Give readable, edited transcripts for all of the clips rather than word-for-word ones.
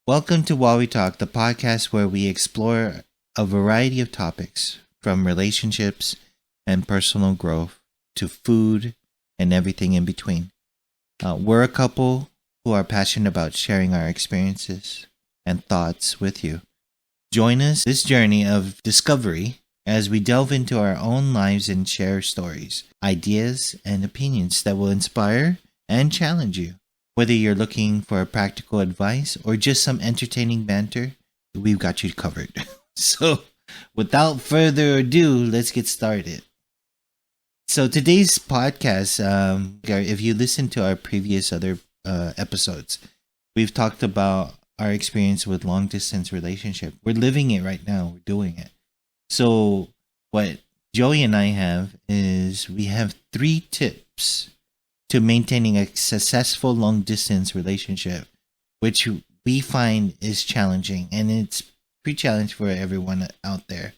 Welcome to Wowee Talk, the podcast where we explore a variety of topics from relationships and personal growth to food and everything in between. We're a couple who are passionate about sharing our experiences and thoughts with you. Join us this journey of discovery as we delve into our own lives and share stories, ideas, and opinions that will inspire and challenge you. Whether you're looking for practical advice or just some entertaining banter, we've got you covered. So, without further ado, let's get started. So, today's podcast, if you listen to our previous other episodes, we've talked about our experience with long distance relationship. We're living it right now. We're doing it. So, what Joey and I have is we have 3 tips to maintaining a successful long distance relationship, which we find is challenging, and it's pretty challenging for everyone out there.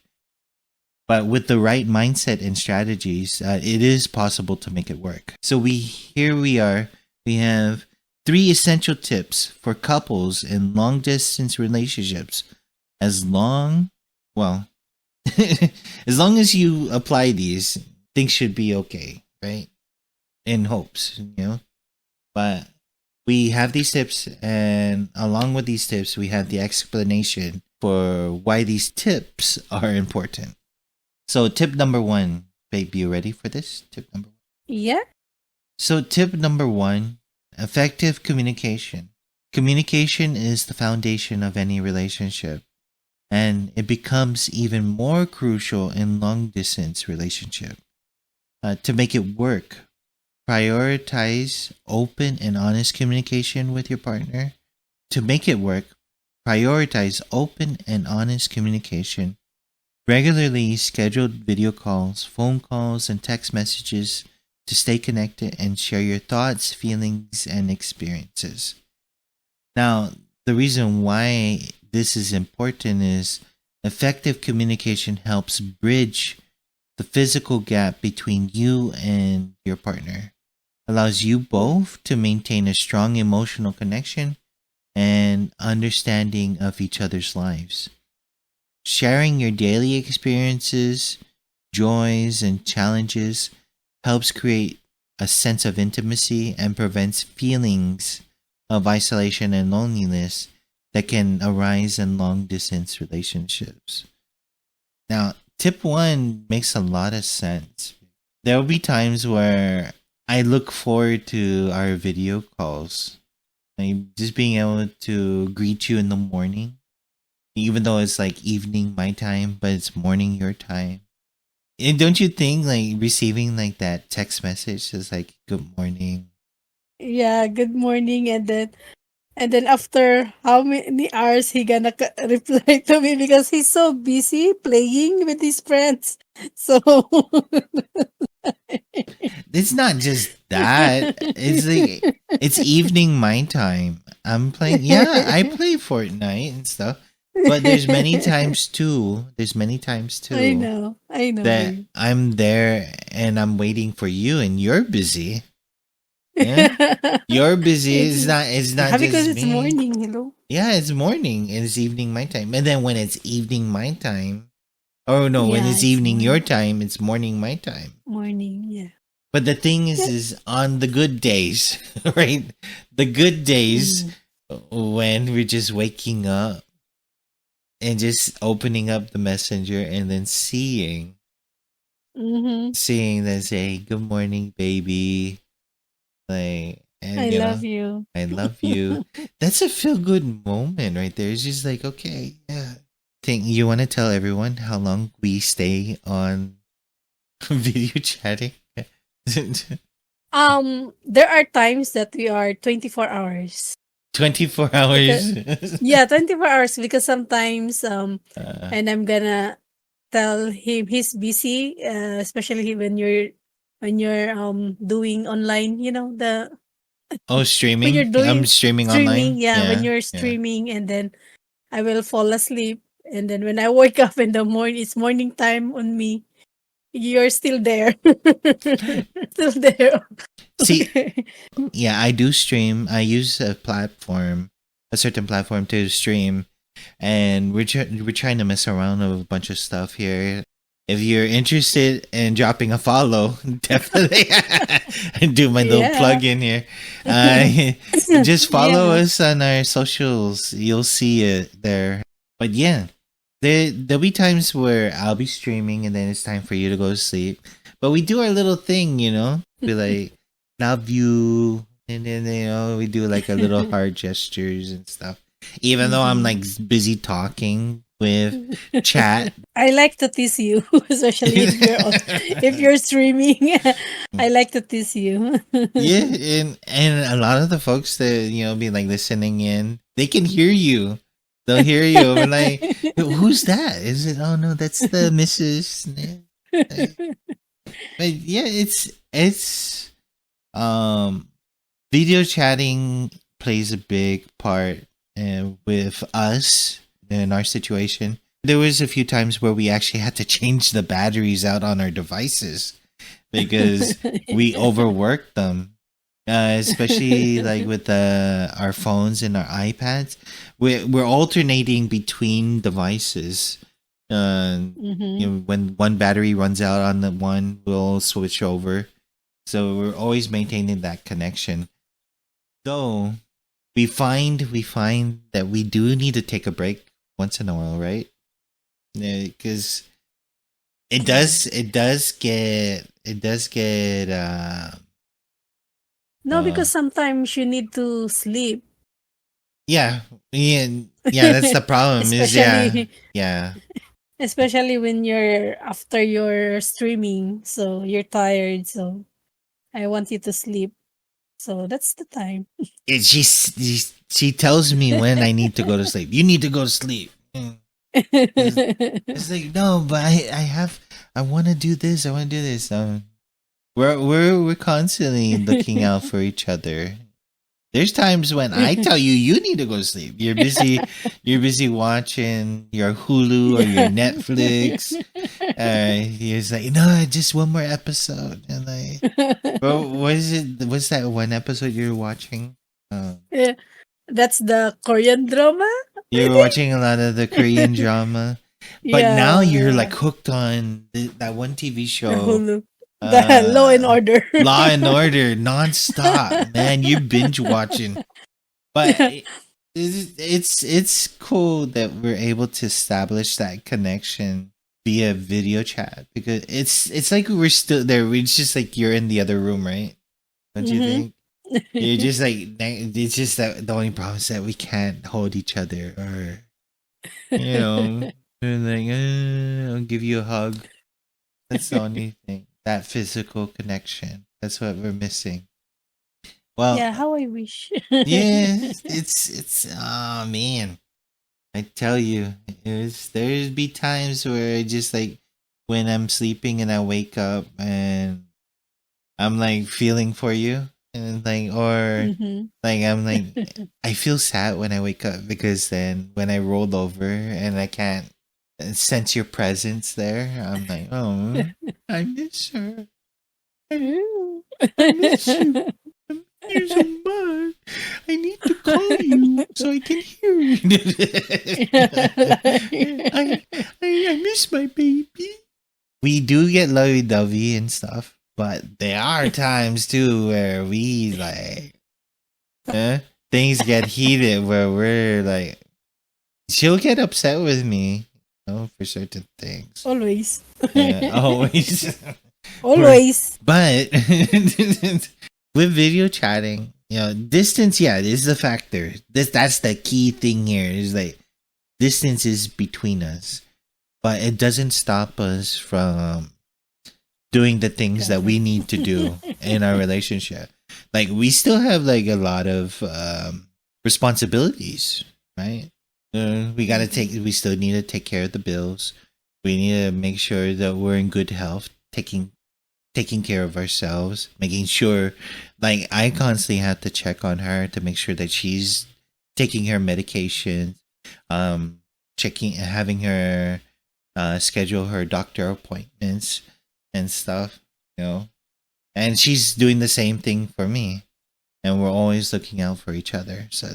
But with the right mindset and strategies, it is possible to make it work. So here we are. We have 3 essential tips for couples in long distance relationships. As long as you apply these, things should be okay, right? In hopes, but we have these tips, and along with these tips we have the explanation for why these tips are important. So tip number 1, babe, you ready for this? Tip number 1. Yeah. So tip number 1, effective communication. Communication is the foundation of any relationship, and it becomes even more crucial in long distance relationship. To make it work, prioritize open and honest communication with your partner. To make it work, prioritize open and honest communication. Regularly scheduled video calls, phone calls, and text messages to stay connected and share your thoughts, feelings, and experiences. Now, the reason why this is important is effective communication helps bridge the physical gap between you and your partner, allows you both to maintain a strong emotional connection and understanding of each other's lives. Sharing your daily experiences, joys, and challenges helps create a sense of intimacy and prevents feelings of isolation and loneliness that can arise in long distance relationships. Now, tip 1 makes a lot of sense. There will be times where I look forward to our video calls. Like just being able to greet you in the morning, even though it's like evening my time, but it's morning your time. And don't you think like receiving like that text message is like good morning? Yeah, good morning, and then after how many hours he gonna reply to me because he's so busy playing with his friends. So It's not just that. It's like it's evening my time. I'm playing. Yeah, I play Fortnite and stuff. But there's many times too. I know, That babe. I'm there and I'm waiting for you, and you're busy. Yeah, you're busy. It's It's not because just it's me. morning. Hello. Yeah, it's morning and it's evening my time. And then when it's evening my time, oh no, when Yeah, it's it's evening your morning. time, it's morning my time. Morning. Yeah. But the thing Yeah. is on the good days, right? The good days Mm. when we're just waking up and just opening up the messenger and then Mm-hmm. seeing that say, good morning, baby. Like, I and love you. I love you. That's a feel good moment right there. It's just like, okay, yeah. Think you want to tell everyone how long we stay on video chatting? There are times that we are 24 hours 24 because hours. yeah, 24 hours because sometimes uh, and I'm gonna tell him he's busy, especially when you're doing online, oh, when you're streaming? I'm doing streaming streaming, online? yeah, when Yeah, you're yeah. streaming, and then I will fall asleep, and then when I wake up in the morning, it's morning time on me. You're still there. Still there. See, Okay. yeah, I do stream. I use a platform a certain platform to stream, and we're trying to mess around with a bunch of stuff here. If you're interested in dropping a follow, definitely do my little Yeah. plug in here. Uh, just follow Yeah. us on our socials. You'll see it there. But yeah, there'll be times where I'll be streaming and then it's time for you to go to sleep. But we do our little thing, be like, love you. And then, we do like a little heart gestures and stuff. Even though I'm like Mhm. busy talking with chat. I like to tease you, especially if you're streaming. I like to tease you. Yeah, and a lot of the folks that be like listening in, they can hear you. They'll hear you. I'm like, who's that? Is it? Oh no, that's the Mrs. But yeah, it's um video chatting plays a big part with us in our situation. There was a few times where we actually had to change the batteries out on our devices because we overworked them. Especially like with our phones and our iPads, we're alternating between devices. Mhm. When one battery runs out on the one, we'll switch over. So we're always maintaining that connection. Though we find that we do need to take a break once in a while, right? Because it Yeah. does get No, uh because sometimes you need to sleep, yeah, yeah, yeah, that's the problem is especially yeah. especially when you're after your streaming, so you're tired. So I want you to sleep. So that's the time. She tells me when I need to go to sleep. You need to go to sleep. It's, it's like no, but I want to do this. I want to do this. We're constantly looking out for each other. There's times when I tell you you need to go to sleep. You're busy. You're busy watching your Hulu or your Netflix. He's like, no, just one more episode. And like, well, what is it? What's that one episode you're watching? Yeah, that's the Korean drama, You I were think. watching a lot of the Korean drama, but now Yeah, you're yeah. like hooked on that one TV The show, Hulu, the Law and uh, Order. Law and Order, nonstop. Man, you binge watching. But it's cool that we're able to establish that connection via video chat because it's like we're still there. It's just like you're in the other room, right? Don't you Mhm. think? You're just like it's just that the only problem is that we can't hold each other or you know we're like I'll give you a hug. That's the only thing. That physical connection. That's what we're missing. Well, Yeah, how I wish. yeah, it's oh man. I tell you, there's be times where I just like when I'm sleeping and I wake up and I'm like feeling for you and like or Mhm. like I'm like I feel sad when I wake up because then when I roll over and I can't sense your presence there, I'm like, oh, I miss her. I miss you. I miss you so much. I need to call you so I can hear you. I, I miss my baby. We do get lovey dovey and stuff, but there are times too where we like things get heated where we're like she'll get upset with me, for certain things. Always. Yeah, always. Always. But with video chatting, distance, yeah, this is a factor. That's the key thing here. Is like distance is between us, but it doesn't stop us from doing the things that Yeah. we need to do in our relationship. Like we still have like a lot of responsibilities, right? Mhm. We still need to take care of the bills. We need to make sure that we're in good health, taking care of ourselves, making sure like I constantly have to check on her to make sure that she's taking her medication, checking having her schedule her doctor appointments and stuff, you know. And she's doing the same thing for me. And we're always looking out for each other. So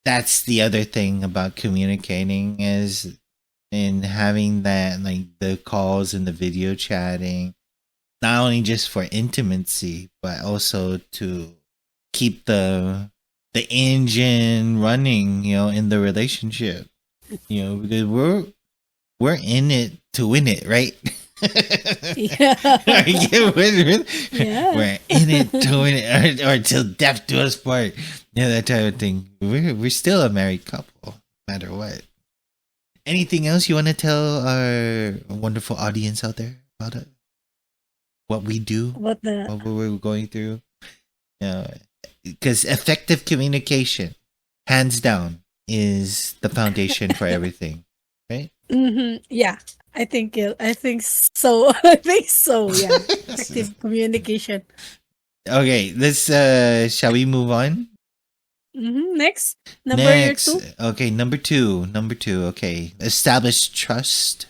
that's the other thing about communicating is in having that, like the calls and the video chatting, not only just for intimacy, but also to keep the engine running, in the relationship. Because we're in it to win it, right? Yeah. Yeah. We're in it to win it, or till death do us part. Yeah, that type of thing. We're still a married couple, no matter what. Anything else you want to tell our wonderful audience out there about it? What we do, About the what we're going through? Because effective communication, hands down, is the foundation for everything, right? Yeah. I think so. I think so. Yeah. Effective communication. Okay, let's shall we move on? Next, number year Next, 2. okay, number two. Okay, establish trust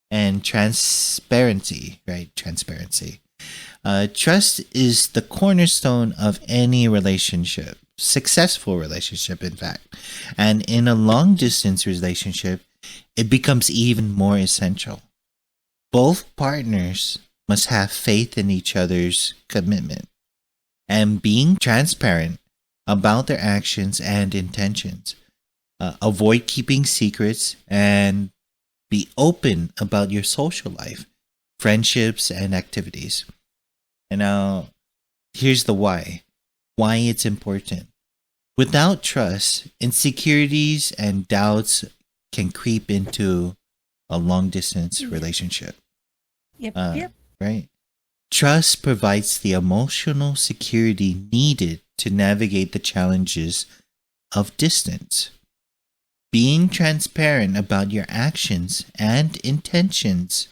and transparency, right? Transparency. Trust is the cornerstone of any relationship, successful relationship, in fact. And in a long distance relationship, it becomes even more essential. Both partners must have faith in each other's commitment and being transparent about their actions and intentions. Avoid keeping secrets and be open about your social life, friendships, and activities. And now, here's the why. Why it's important. Without trust, insecurities and doubts can creep into a long distance relationship. Yep. Right? Trust provides the emotional security needed to navigate the challenges of distance. Being transparent about your actions and intentions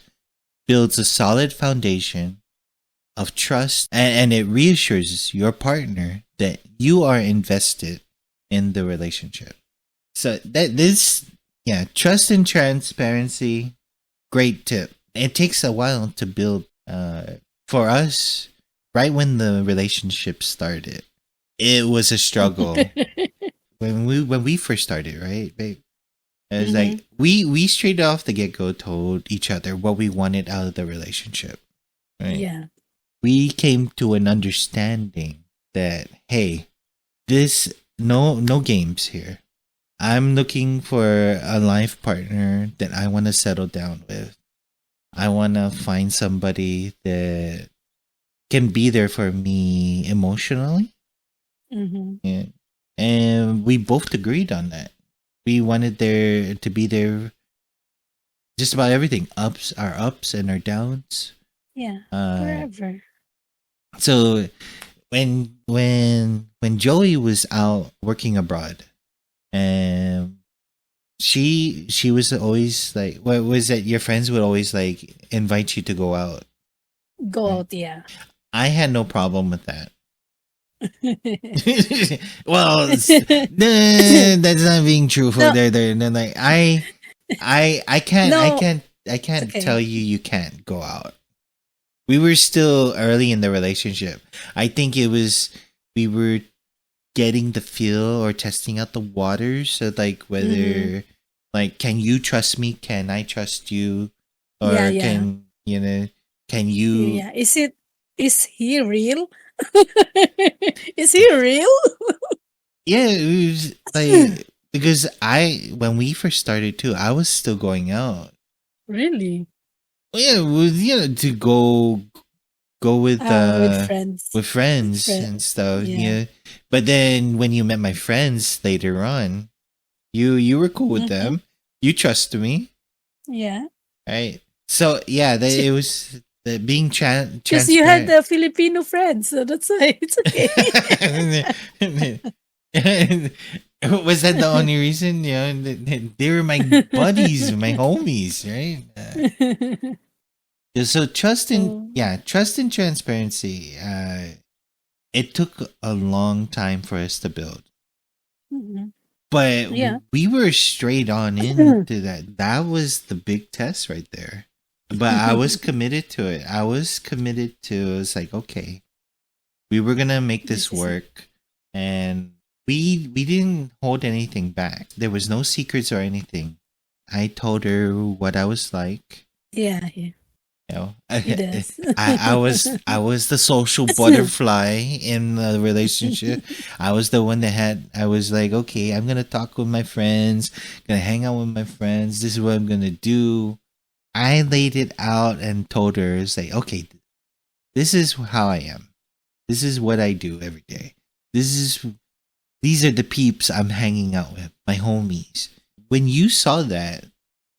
builds a solid foundation of trust, and it reassures your partner that you are invested in the relationship. So trust and transparency, great tip. It takes a while to build. For us, right when the relationship started, it was a struggle. when we first started, right, babe? It was like we straight off the get go told each other what we wanted out of the relationship. Right? Yeah. We came to an understanding that, hey, this no games here. I'm looking for a life partner that I want to settle down with. I want to find somebody that can be there for me emotionally. Yeah. And we both agreed on that. We wanted there to be there just about everything. Our ups and our downs. Yeah. Forever. So when Joey was out working abroad, and she was always like, what was it? Your friends would always like invite you to go out. Go out, yeah. I had no problem with that. Well, that's not being truthful. No. They're like I can't No. I can't Okay. tell you can't go out. We were still early in the relationship. I think it was we were getting the feel or testing out the waters. So like whether like, can you trust me? Can I trust you? Or Yeah. can you? Yeah. Is he real? Is he real? Yeah, it was like because when we first started too, I was still going out. Really? Well, yeah, it was to go with friends. with friends and stuff. Yeah. Yeah, but then when you met my friends later on, you were cool with them. You trusted me, Yeah. right? So yeah, it was being transparent. Because you had the Filipino friends, so that's why it's okay. Was that the only reason? They were my buddies, my homies, right? So trust and transparency. It took a long time for us to build, but we were straight on into that. That was the big test right there. But I was committed to it. I was committed to. It's like, okay, we were gonna make this work, and we didn't hold anything back. There was no secrets or anything. I told her what I was like. Yeah, You know, he does. I was the social butterfly in the relationship. I was the one that I was like, okay, I'm gonna talk with my friends, gonna hang out with my friends. This is what I'm gonna do. I laid it out and told her, say, okay, this is how I am. This is what I do every day. These are the peeps I'm hanging out with, my homies. When you saw that,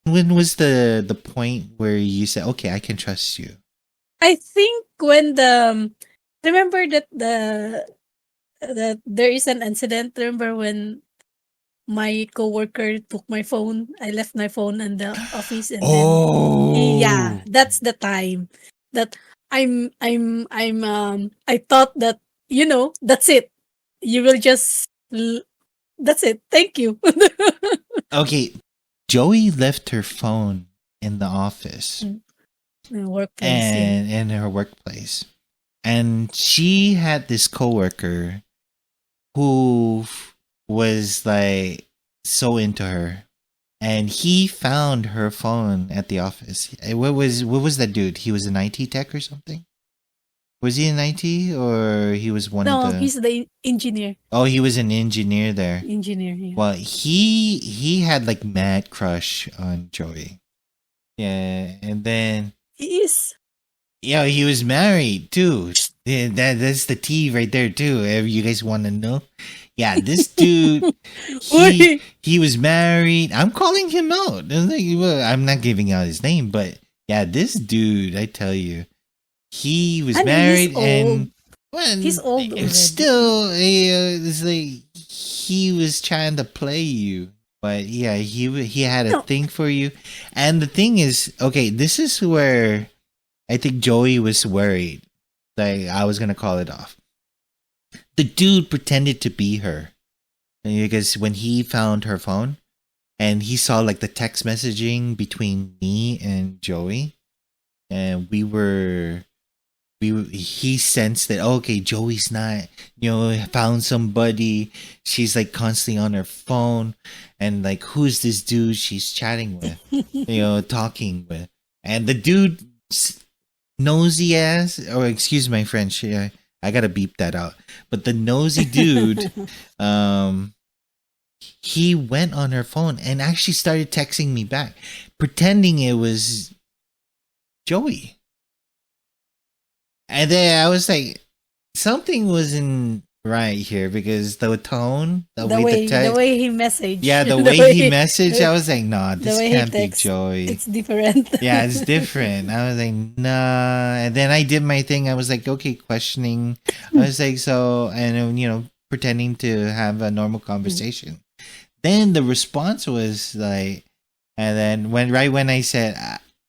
when was the point where you said, okay, I can trust you? I think when remember that there is an incident. Remember when my coworker took my phone? I left my phone in the office, and then yeah, Oh, that's the time that I thought that, that's it. You will just that's it. Thank you. okay. Joey left her phone in the office Mm, workplace, yeah. and in her workplace. And she had this coworker who was like so into her. And he found her phone at the office. What was that dude? He was an IT tech or something? Was he in IT or he was one of No, the he's the engineer. Oh, he was an engineer there. Engineer, yeah. Well, he had like mad crush on Joey. Yeah, and then He is. yeah, he was married too. Yeah, that's the tea right there too. If you guys want to know, yeah, this dude, Uy, he was married. I'm calling him out. I'm like, well, I'm not giving out his name, but yeah, this dude, I tell you, he was and he's married old. and well, He's old it's already. still, it's like he was trying to play you. But yeah, he had a No, thing for you, and the thing is, okay, this is where I think Joey was worried. Like I was gonna call it off. The dude pretended to be her because when he found her phone and he saw like the text messaging between me and Joey, and he sensed that okay, Joey's not, found somebody. She's like constantly on her phone, and like who's this dude she's chatting with, talking with, and the dude nosy ass, or excuse my French, I gotta beep that out. But the nosy dude, um, he went on her phone and actually started texting me back, pretending it was Joey. And then I was like, something wasn't right here because the tone, the way the the text, way he messaged. yeah, the the way he messaged, I was like, nah, the this way he can't be texts, Joey. it's different. Yeah, it's different. I was like, nah. And then I did my thing. I was like, okay, questioning. I was like, so, and, pretending to have a normal conversation. Then the response was like, and then when I said,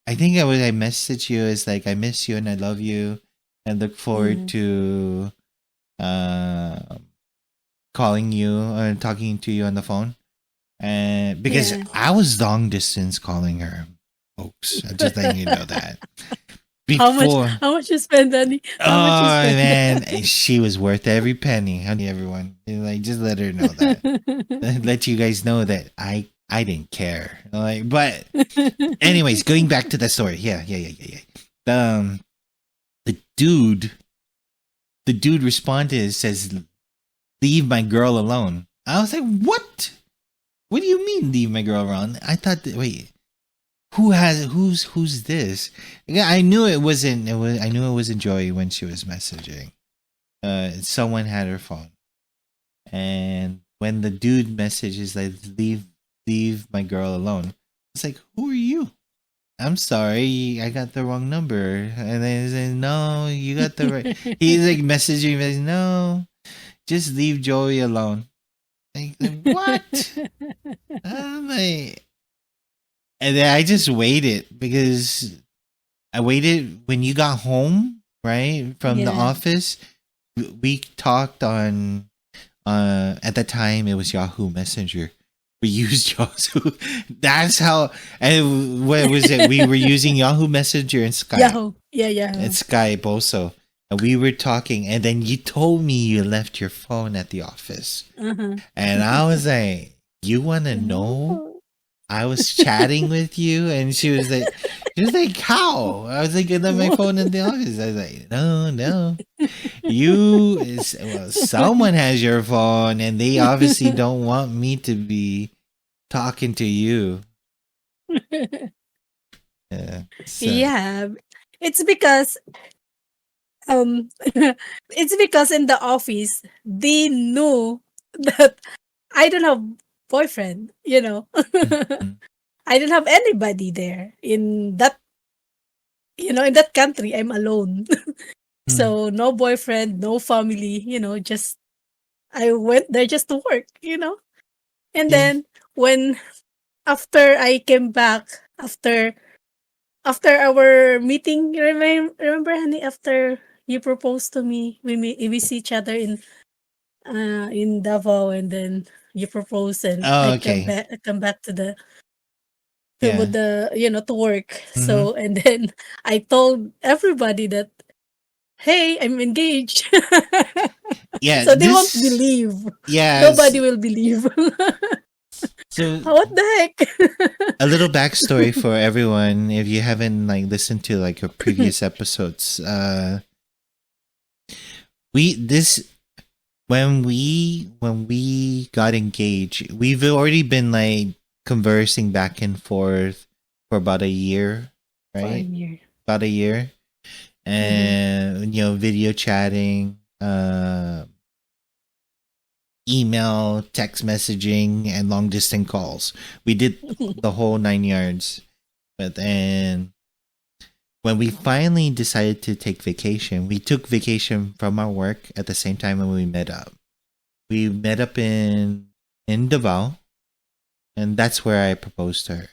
I think I messaged you as like, I miss you and I love you and look forward to uh, calling you or talking to you on the phone. And because Yeah. I was long distance calling her, folks. I'm just letting you know that. How much? Before, How much you spend, honey? How much you oh spend? man, she was worth every penny, honey. Everyone, like, just let her know that. Let you guys know that I didn't care. Like, but anyways, going back to the story. Yeah. Um, the dude, responded, says, "Leave my girl alone." I was like, "What? What do you mean, leave my girl alone?" I thought, wait, who's this? Yeah, I knew it wasn't. I knew it wasn't Joey when she was messaging. Someone had her phone, and when the dude messages like, leave my girl alone, it's like, who are you? I'm sorry, I got the wrong number. And then he said, no, you got the right. He's like messaging me, no, just leave Joey alone. Like, what? I'm like, and then I just waited because I waited when you got home, right, from the Yeah. office. We talked on, at the time it was Yahoo Messenger. We used Yahoo. That's how. And what was it? We were using Yahoo Messenger and Skype. Yahoo. Yeah, Yahoo. And Skype also. And we were talking, and then you told me you left your phone at the office. Uh-huh. And I was like, you want to know? No. I was chatting with you, and she was like, how? I was like, I left my phone in the office. I was like, no, no. Well, someone has your phone, and they obviously don't want me to be talking to you. Yeah. So, Yeah. It's because it's because in the office they knew that I don't have boyfriend, you know. mhm, I don't have anybody there in that, in that country. I'm alone. mhm, So no boyfriend, no family, just I went there just to work. And yeah. then when after I came back after our meeting, remember honey, after you proposed to me, we see each other in Davao, and then you propose and Oh, I come okay. back I come back to Yeah. the to work. Mm-hmm. So and then I told everybody that, hey, I'm engaged. Yeah. So they won't believe. Yes. Nobody will believe. So What the heck? a little backstory for everyone if you haven't like listened to like our previous episodes. We this when we got engaged, we've already been like conversing back and forth for about a year, For a right? year. About a year, Mm-hmm. and video chatting, email, text messaging, and long distance calls. We did the whole 9 yards. But then when we finally decided to take vacation, we took vacation from our work at the same time when we met up. We met up in Davao, and that's where I proposed to her.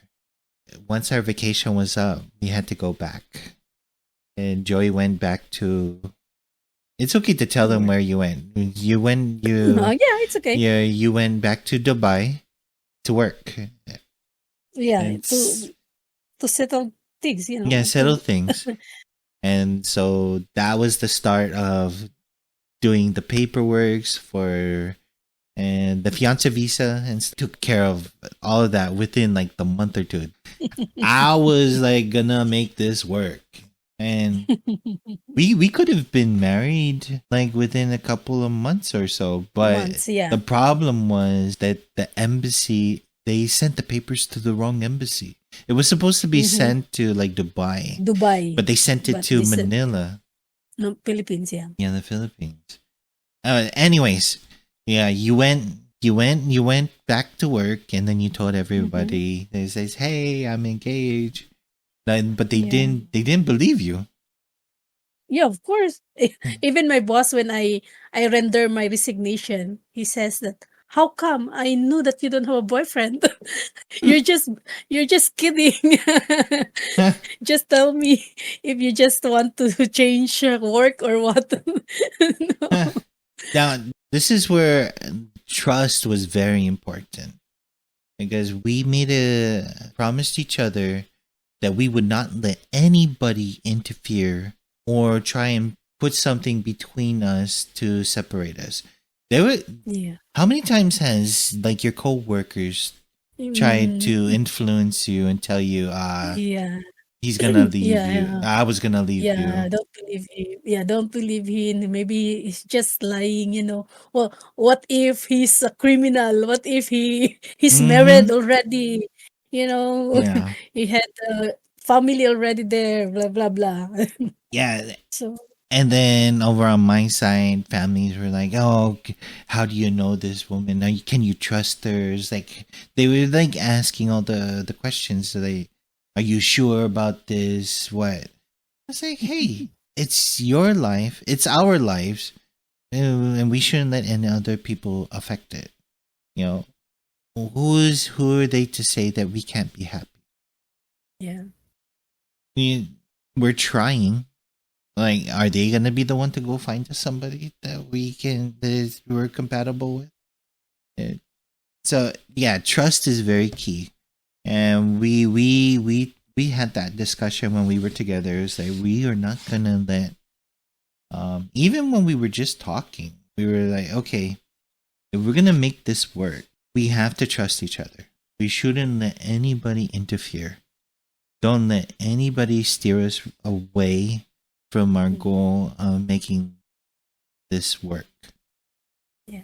Once our vacation was up, we had to go back. And Joey went back to. It's okay to tell them Work. where you went. You went Yeah, it's okay. you went back to Dubai to work. Yeah, It's to settle things, yeah, settle to things. And so that was the start of doing the paperworks for and the fiance visa and took care of all of that within like the month or two. I was like gonna make this work. And we could have been married like within a couple of months or so, but months, yeah. the problem was that the embassy they sent the papers to the wrong embassy. It was supposed to be Mm-hmm. sent to like Dubai, Dubai, but they sent it but to this Manila, no Philippines, yeah. yeah, the Philippines. Anyways, yeah, you went back to work, and then you told Mm-hmm. everybody. They says, "Hey, I'm engaged," but Yeah. they didn't believe you. Yeah, of course. Even my boss, when I render my resignation, he says that, how come I knew that you don't have a boyfriend? you're just you're just kidding. Just tell me if you just want to change work or what. No. Now, this is where trust was very important because we made a promised each other that we would not let anybody interfere or try and put something between us to separate us. There were Yeah. how many times has like your coworkers tried to Mm, influence you and tell you, yeah. he's gonna leave you. Yeah. I was gonna leave Yeah, you. don't believe him. Yeah, don't believe him. Maybe he's just lying. Well, what if he's a criminal? What if he's Mm-hmm. married already? You know, Yeah. he had a family already there, blah blah blah. Yeah. So, And then over on my side, families were like, "Oh, how do you know this woman? Can you trust her?" It's like they were like asking all the questions. So they, are you sure about this? What? I was like, "Hey, it's your life. It's our lives, and we shouldn't let any other people affect it. You know, who are they to say that we can't be happy? yeah. We we're trying." Like, are they gonna be the one to go find us somebody we're compatible with? Uh, So yeah, trust is very key, and we had that discussion when we were together. It's like we are not gonna let Even when we were just talking, we were like, okay, if we're gonna make this work, we have to trust each other. We shouldn't let anybody interfere. Don't let anybody steer us away from our goal of making this work. Yeah.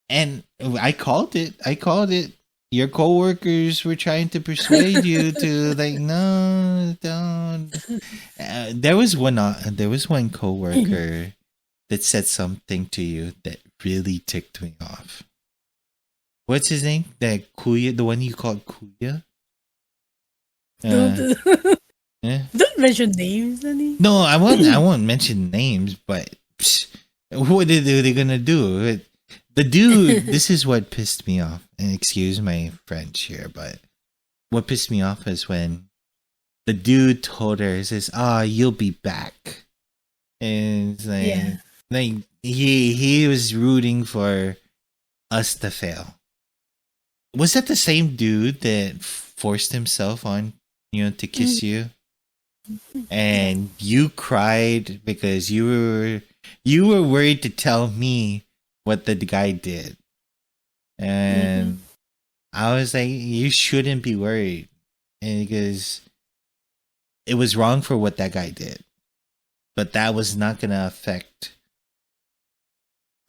And I called it. Your coworkers were trying to persuade you to like, no, don't. There was one coworker that said something to you that really ticked me off. What's his name? That Kuya, the one you called Kuya? Don't Yeah. don't mention names, honey. No, I won't mention names, but what are they gonna do? The dude, this is what pissed me off. And excuse my French here, but what pissed me off is when the dude told her, he says, you'll be back. And it's like he was rooting for us to fail. Was that the same dude that forced himself on, to kiss you? And you cried because you were worried to tell me what the guy did. And I was like, you shouldn't be worried. And because it was wrong for what that guy did. But that was not going to affect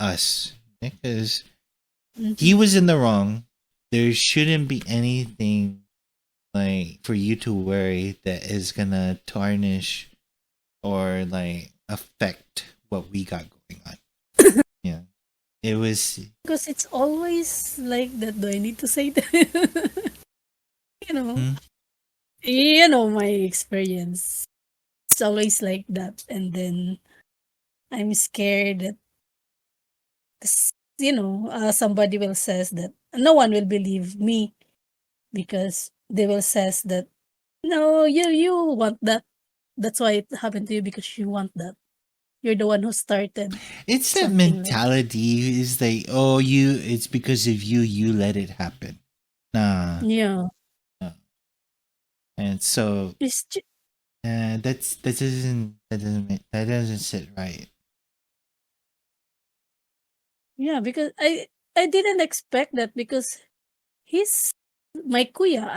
us. Because he was in the wrong. There shouldn't be anything like for you to worry that is going to tarnish or like affect what we got going on. Yeah. It was Because it's always like that. Do I need to say that? you know, you know my experience. It's always like that, and then I'm scared that somebody will says that no one will believe me because they will says that no, you want that. That's why it happened to you because you want that. You're the one who started. it's that Something like mentality is like, it's because of you let it happen. Nah. yeah. No. And so It's that doesn't sit right. yeah, because I didn't expect that because he's my kuya.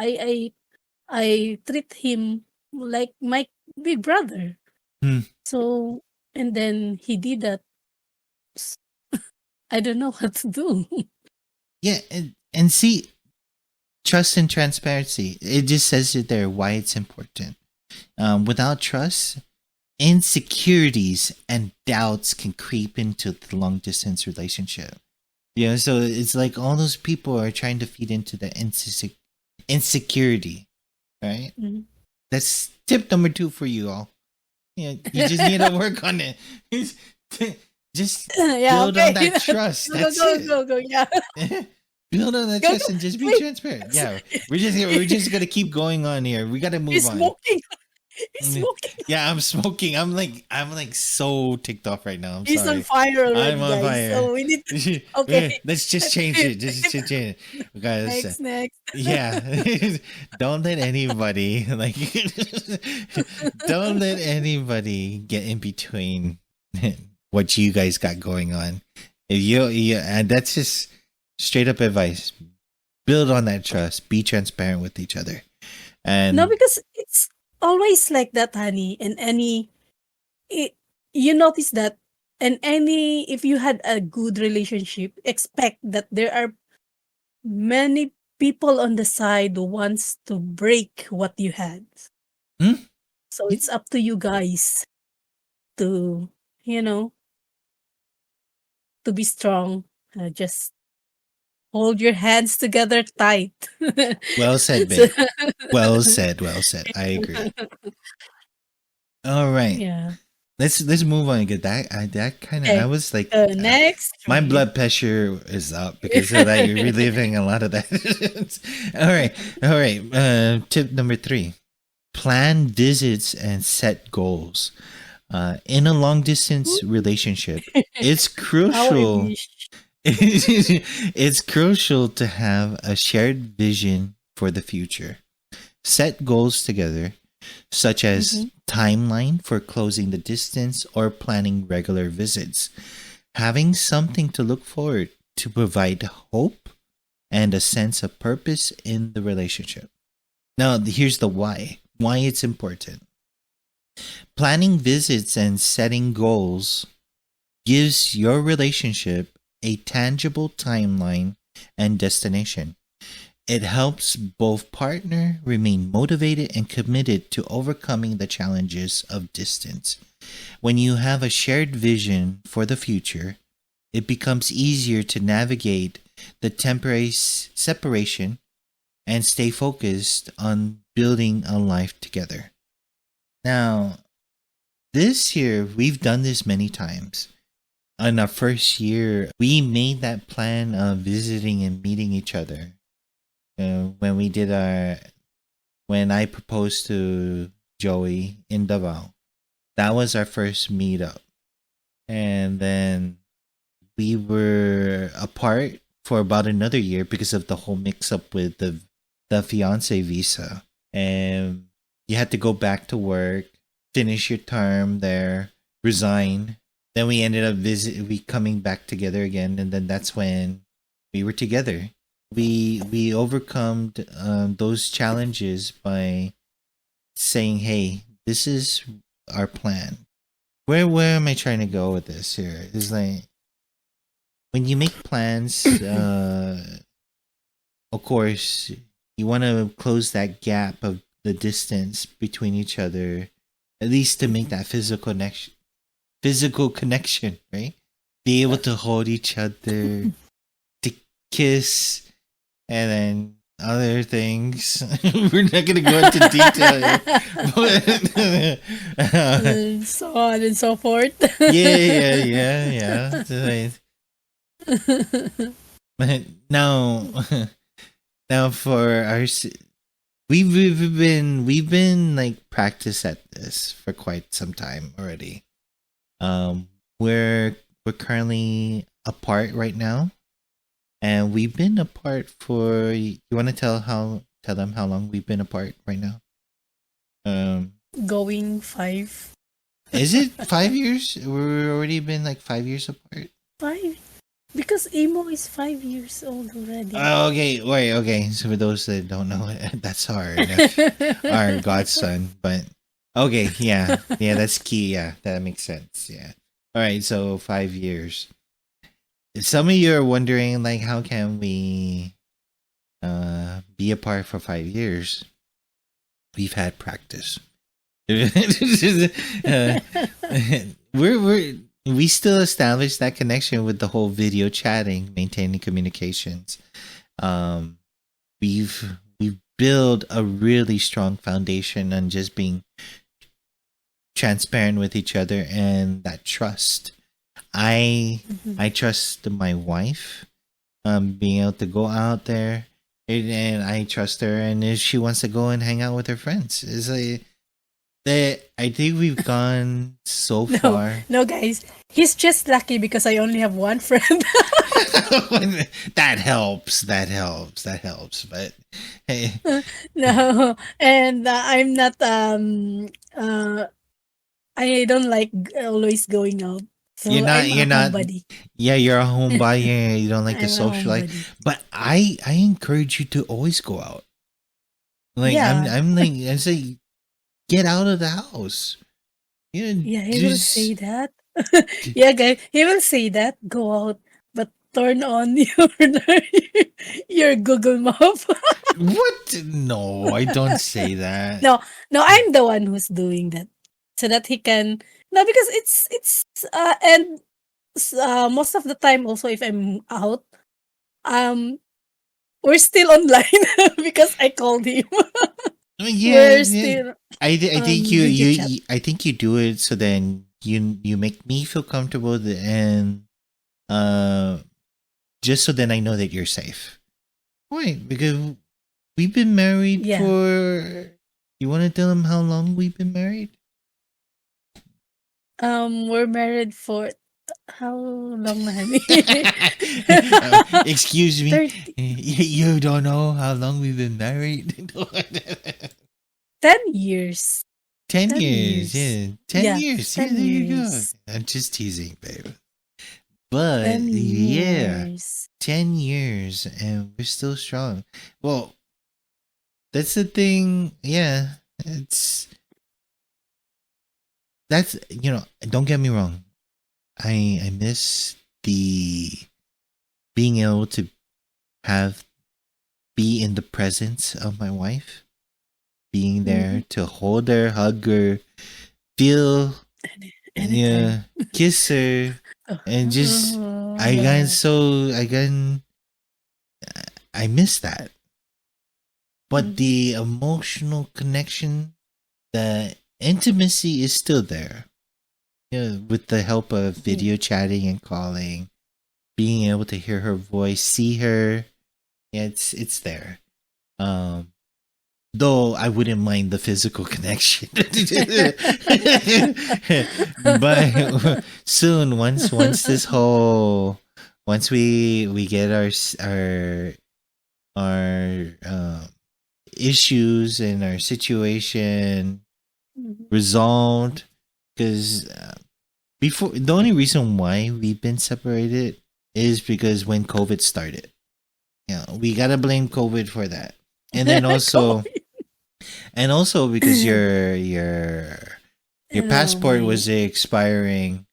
I treat him like my big brother. So and then he did that. I don't know what to do. Yeah, and see, trust and transparency. It just says it there why it's important. Without trust, insecurities and doubts can creep into the long distance relationship. So it's like all those people are trying to feed into the insecurity, right? That's tip number 2 for you all. You just need to work on it. Just build on that trust. That's it. Go. Yeah. Build on that Go, trust go. and just be Wait. transparent. Yeah, we're just gonna keep going on here. We gotta move He's on. smoking. He's smoking. Yeah, I'm smoking. I'm like so ticked off right now. I'm He's sorry. on fire already, I'm on guys. fire. So we need to, okay. Let's just change it. Just change it, guys. Next. Yeah, don't let anybody don't let anybody get in between what you guys got going on. If and that's just straight up advice. Build on that trust. Be transparent with each other. And No, because it's always like that, honey. You notice that, and if you had a good relationship, expect that there are many people on the side who wants to break what you had. So it's up to you guys to, to be strong. Just hold your hands together tight. well said, babe. Well said. I agree. All right. Yeah. Let's move on. Get that kind of. I was like, next. my blood pressure is up because of that. You're reliving a lot of that. All right. Tip number 3: plan visits and set goals. In a long distance relationship, it's crucial. It's crucial to have a shared vision for the future. Set goals together such as Mm-hmm. timeline for closing the distance or planning regular visits. Having something to look forward to provide hope and a sense of purpose in the relationship. Now, here's the why. Why it's important. Planning visits and setting goals gives your relationship a tangible timeline and destination. It helps both partner remain motivated and committed to overcoming the challenges of distance. When you have a shared vision for the future, it becomes easier to navigate the temporary separation and stay focused on building a life together. Now, this year, we've done this many times. On our first year, we made that plan of visiting and meeting each other. When we did when I proposed to Joey in Davao, that was our first meetup. And then we were apart for about another year because of the whole mix up with the fiance visa. And you had to go back to work, finish your term there, resign. Then we ended up we coming back together again, and then that's when we were together. We overcome those challenges by saying, "Hey, this is our plan." Where am I trying to go with this here? It's like when you make plans, of course, you want to close that gap of the distance between each other, at least to make that physical connection, right? Be able to hold each other, to kiss, and then other things. We're not gonna go into detail here, but And so on and so forth. yeah. But now, now for we've been like practice at this for quite some time already. We're currently apart right now, and we've been apart for. You want to tell them how long we've been apart right now? Going 5. Is it 5 years? We're already been like 5 years apart. 5? Because Emo is 5 years old already. Okay, wait, okay. So for those that don't know, that's our godson. But okay, yeah, that's key. Yeah, that makes sense. Yeah. All right, so 5 years. Some of you are wondering, like, how can we be apart for 5 years? We've had practice. We still establish that connection with the whole video chatting, maintaining communications. We've built a really strong foundation on just being transparent with each other and that trust. I trust my wife, being able to go out there, and I trust her. And if she wants to go and hang out with her friends, it's like that. I think we've gone so far. No, guys. He's just lucky because I only have one friend. That helps. But hey, No, and I'm not. I don't like always going out. So you're not. I'm You're a not. homebody. Yeah, you're a homebody. You don't like the I'm a social life. homebody. But I encourage you to always go out. Like Yeah. I'm like I say, get out of the house. You know, Yeah, he will say that. Yeah, guys, he will say that. Go out, but turn on your Google Map. what? No, I don't say that. No, I'm the one who's doing that, so that he can. No, because and most of the time also if I'm out, um, we're still online because I called him. I mean, yeah, We're yeah. still I think on video chat. I think you do it so then you make me feel comfortable and uh just so then I know that you're safe. Why? Because we've been married Yeah. for. You want to tell them how long we've been married? We're married for how long na, honey? Excuse me. 30. You don't know how long we've been married? 10 years. 10 10 years, years. yeah. 10 Yeah, years. Yeah, 10 there you go. years. I'm just teasing, babe. But 10 yeah, years. 10 years and we're still strong. Well, that's the thing. Yeah, it's that's don't get me wrong. I miss the being able to have be in the presence of my wife, being there Mhm. to hold her, hug her, feel, Anytime. yeah, kiss her, and just Oh, I got yeah. so I miss that. But Mhm. the emotional connection, the intimacy is still there. Yeah, with the help of Yeah. video chatting and calling, being able to hear her voice, see her, yeah, it's there. Um, though I wouldn't mind the physical connection, but soon once we get our issues and our situation Mhm. resolved, because before the only reason why we've been separated is because when COVID started. Yeah, we gotta blame COVID for that, and then also COVID. because your No, passport my was expiring.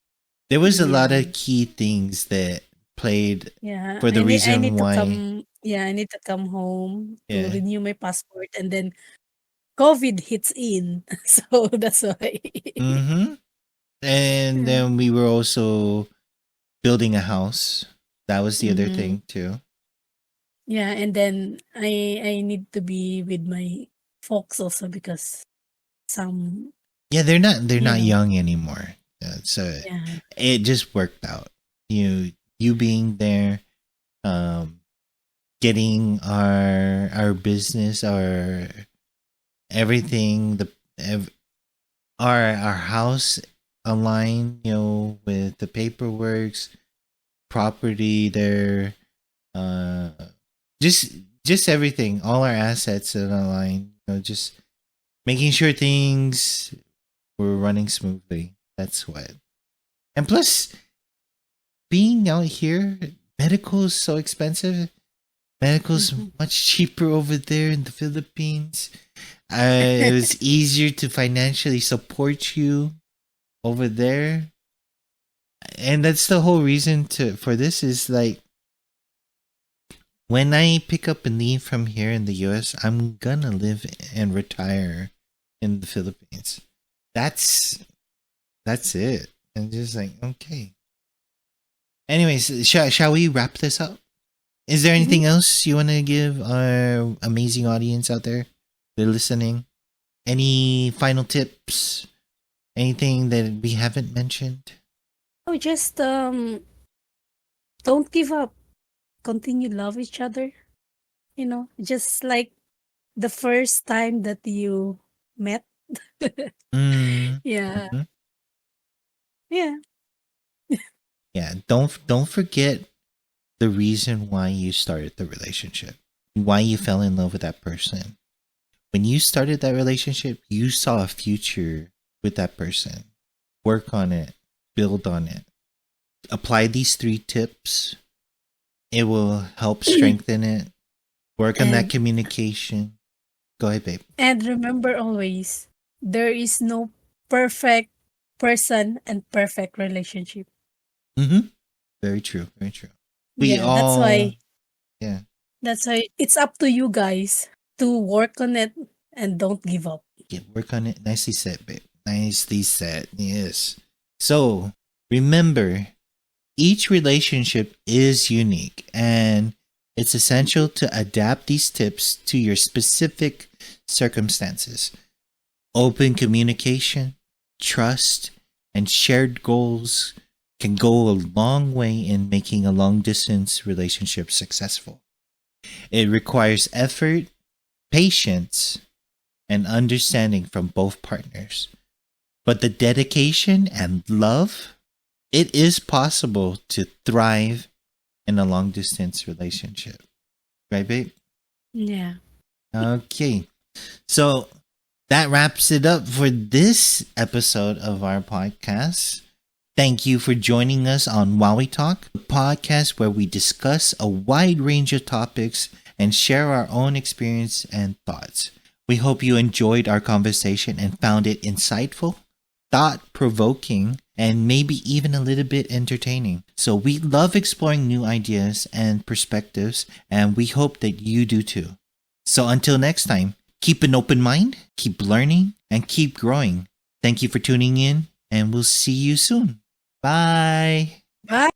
There was a lot yeah. of key things that played Yeah, for the I reason need to why. come yeah, I need to come home to Yeah. renew my passport and then COVID hits in. So that's why. Mm-hmm. And Yeah. then we were also building a house. That was the other Mhm. thing too. Yeah, and then I need to be with my folks also because some, Yeah, they're you not know, young anymore. So yeah. it just worked out. You being there, um, getting our business, our everything, our house aligned, with the paperwork, property there, uh, just just everything, all our assets are aligned. Just making sure things were running smoothly. That's what. And plus, being out here, medical is so expensive. Medical's Mhm. much cheaper over there in the Philippines. It was easier to financially support you over there, and that's the whole reason to for this is like when I pick up and leave from here in the U.S., I'm gonna live and retire in the Philippines. That's that's it. And just like okay. Anyways, shall we wrap this up? Is there Mhm. anything else you want to give our amazing audience out there? They're listening. Any final tips? Anything that we haven't mentioned? Oh, just don't give up. Continue love each other, just like the first time that you met. Mm, Yeah. mhm. Yeah. Yeah, don't forget the reason why you started the relationship. Why you fell in love with that person. When you started that relationship, you saw a future with that person. Work on it, build on it. Apply these 3 tips. It will help strengthen it. Work on that and communication. Go ahead, babe. and remember always, there is no perfect person and perfect relationship. Mm-hmm. Very true. Very true. We Yeah, all, yeah, that's why it's up to you guys to work on it and don't give up. work on it. Nicely said, babe. Nicely said. Yes. So remember, each relationship is unique and it's essential to adapt these tips to your specific circumstances. Open communication, trust, and shared goals can go a long way in making a long distance relationship successful. It requires effort, patience, and understanding from both partners. But the dedication and love, it is possible to thrive in a long distance relationship. Right, babe? Yeah. Okay. So That wraps it up for this episode of our podcast. Thank you for joining us on Wowee Talk, a podcast where we discuss a wide range of topics and share our own experience and thoughts. We hope you enjoyed our conversation and found it insightful, thought-provoking, and maybe even a little bit entertaining. So we love exploring new ideas and perspectives, and we hope that you do too. So until next time, keep an open mind, keep learning, and keep growing. Thank you for tuning in, and we'll see you soon. Bye. Bye.